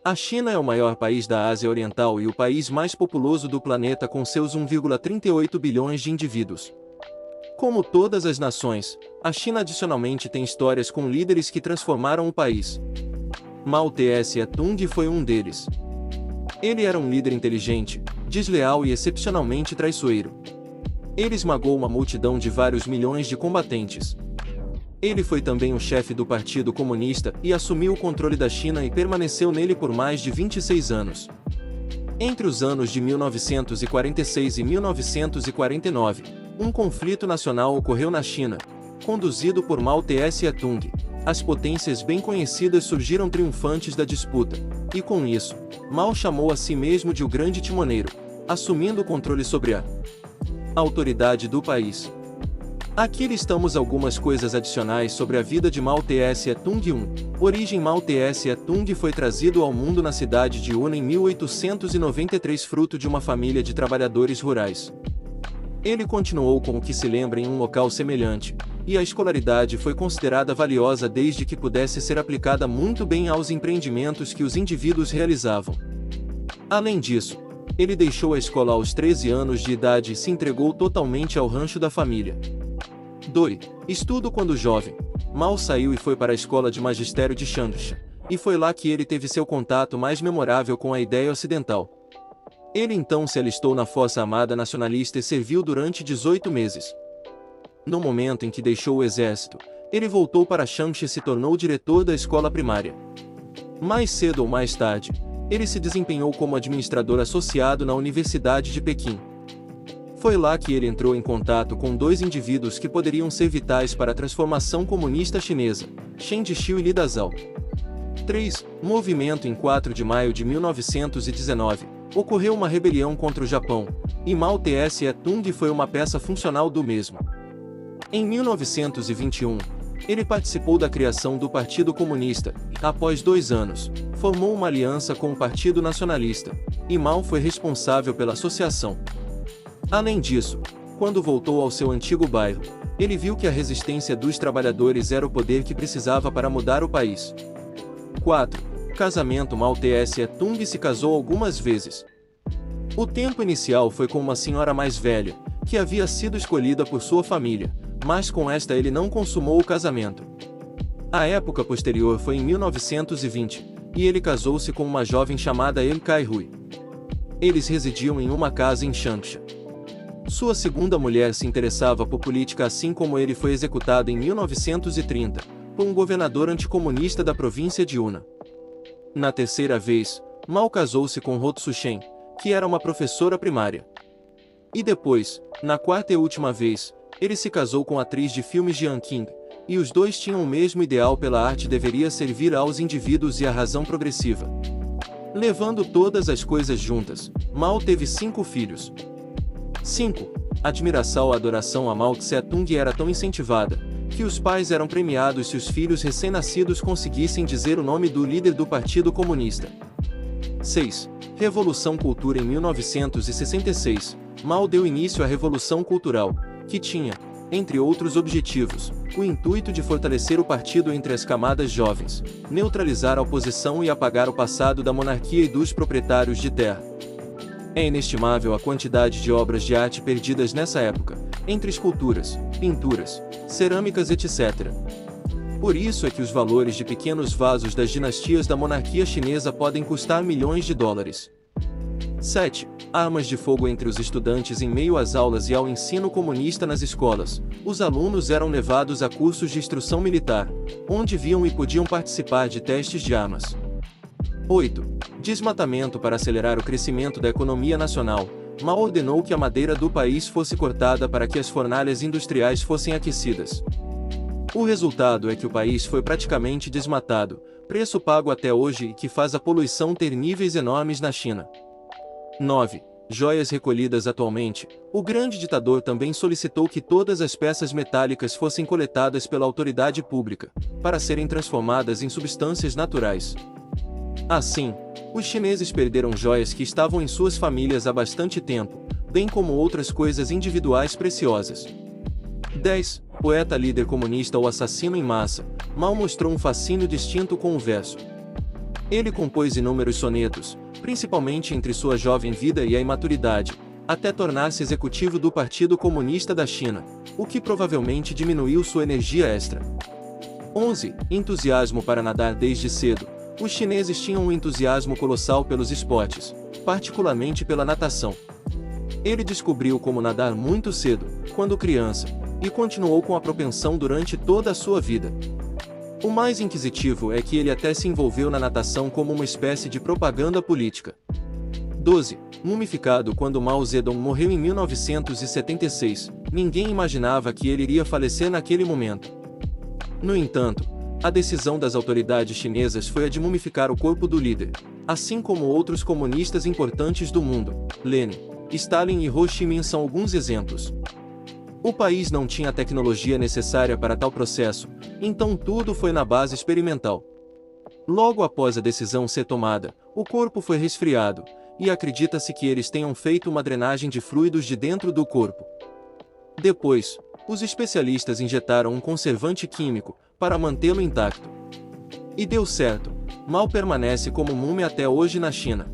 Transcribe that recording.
A China é o maior país da Ásia Oriental e o país mais populoso do planeta com seus 1,38 bilhões de indivíduos. Como todas as nações, a China adicionalmente tem histórias com líderes que transformaram o país. Mao Tse-tung foi um deles. Ele era um líder inteligente, desleal e excepcionalmente traiçoeiro. Ele esmagou uma multidão de vários milhões de combatentes. Ele foi também o chefe do Partido Comunista e assumiu o controle da China e permaneceu nele por mais de 26 anos. Entre os anos de 1946 e 1949, um conflito nacional ocorreu na China, conduzido por Mao Tse-tung. As potências bem conhecidas surgiram triunfantes da disputa, e com isso, Mao chamou a si mesmo de o Grande Timoneiro, assumindo o controle sobre a autoridade do país. Aqui listamos algumas coisas adicionais sobre a vida de Mao Tse-tung. 1. Origem: Mao Tse-tung foi trazido ao mundo na cidade de Una em 1893, fruto de uma família de trabalhadores rurais. Ele continuou com o que se lembra em um local semelhante, e a escolaridade foi considerada valiosa desde que pudesse ser aplicada muito bem aos empreendimentos que os indivíduos realizavam. Além disso, ele deixou a escola aos 13 anos de idade e se entregou totalmente ao rancho da família. 2. Estudo. Quando jovem, Mao saiu e foi para a escola de magistério de Changsha, e foi lá que ele teve seu contato mais memorável com a ideia ocidental. Ele então se alistou na Força Armada Nacionalista e serviu durante 18 meses. No momento em que deixou o exército, ele voltou para Changsha e se tornou diretor da escola primária. Mais cedo ou mais tarde, ele se desempenhou como administrador associado na Universidade de Pequim. Foi lá que ele entrou em contato com dois indivíduos que poderiam ser vitais para a transformação comunista chinesa, Chen Jixiu e Li Dazhao. 3. Movimento. Em 4 de maio de 1919, ocorreu uma rebelião contra o Japão, e Mao Tse-tung foi uma peça funcional do mesmo. Em 1921, ele participou da criação do Partido Comunista, e, após 2 anos, formou uma aliança com o Partido Nacionalista, e Mao foi responsável pela associação. Além disso, quando voltou ao seu antigo bairro, ele viu que a resistência dos trabalhadores era o poder que precisava para mudar o país. 4. Casamento. Mao Tse-tung se casou algumas vezes. O tempo inicial foi com uma senhora mais velha, que havia sido escolhida por sua família, mas com esta ele não consumou o casamento. A época posterior foi em 1920, e ele casou-se com uma jovem chamada Em Kai-hui. Eles residiam em uma casa em Changsha. Sua segunda mulher se interessava por política, assim como ele foi executado em 1930, por um governador anticomunista da província de Una. Na terceira vez, Mao casou-se com Hotsu Shen, que era uma professora primária. E depois, na quarta e última vez, ele se casou com a atriz de filmes Jian Qing, e os dois tinham o mesmo ideal: pela arte deveria servir aos indivíduos e a razão progressiva. Levando todas as coisas juntas, Mao teve 5 filhos. 5. Admiração. A adoração a Mao Tse-tung era tão incentivada, que os pais eram premiados se os filhos recém-nascidos conseguissem dizer o nome do líder do Partido Comunista. 6. Revolução Cultura. Em 1966, Mao deu início à Revolução Cultural, que tinha, entre outros objetivos, o intuito de fortalecer o partido entre as camadas jovens, neutralizar a oposição e apagar o passado da monarquia e dos proprietários de terra. É inestimável a quantidade de obras de arte perdidas nessa época, entre esculturas, pinturas, cerâmicas, etc. Por isso é que os valores de pequenos vasos das dinastias da monarquia chinesa podem custar milhões de dólares. 7. Armas de fogo. Entre os estudantes. Em meio às aulas e ao ensino comunista nas escolas, os alunos eram levados a cursos de instrução militar, onde viam e podiam participar de testes de armas. 8. Desmatamento. Para acelerar o crescimento da economia nacional, Mao ordenou que a madeira do país fosse cortada para que as fornalhas industriais fossem aquecidas. O resultado é que o país foi praticamente desmatado, preço pago até hoje e que faz a poluição ter níveis enormes na China. 9. Joias recolhidas. Atualmente, o grande ditador também solicitou que todas as peças metálicas fossem coletadas pela autoridade pública, para serem transformadas em substâncias naturais. Assim, os chineses perderam joias que estavam em suas famílias há bastante tempo, bem como outras coisas individuais preciosas. 10. Poeta. Líder comunista ou assassino em massa, Mao mostrou um fascínio distinto com o verso. Ele compôs inúmeros sonetos, principalmente entre sua jovem vida e a imaturidade, até tornar-se executivo do Partido Comunista da China, o que provavelmente diminuiu sua energia extra. 11. Entusiasmo para nadar desde cedo. Os chineses tinham um entusiasmo colossal pelos esportes, particularmente pela natação. Ele descobriu como nadar muito cedo, quando criança, e continuou com a propensão durante toda a sua vida. O mais inquisitivo é que ele até se envolveu na natação como uma espécie de propaganda política. 12. Mumificado. Quando Mao Zedong morreu em 1976, ninguém imaginava que ele iria falecer naquele momento. No entanto, a decisão das autoridades chinesas foi a de mumificar o corpo do líder, assim como outros comunistas importantes do mundo. Lenin, Stalin e Ho Chi Minh são alguns exemplos. O país não tinha a tecnologia necessária para tal processo, então tudo foi na base experimental. Logo após a decisão ser tomada, o corpo foi resfriado, e acredita-se que eles tenham feito uma drenagem de fluidos de dentro do corpo. Depois, os especialistas injetaram um conservante químico, para mantê-lo intacto. E deu certo, Mao permanece como múmia até hoje na China.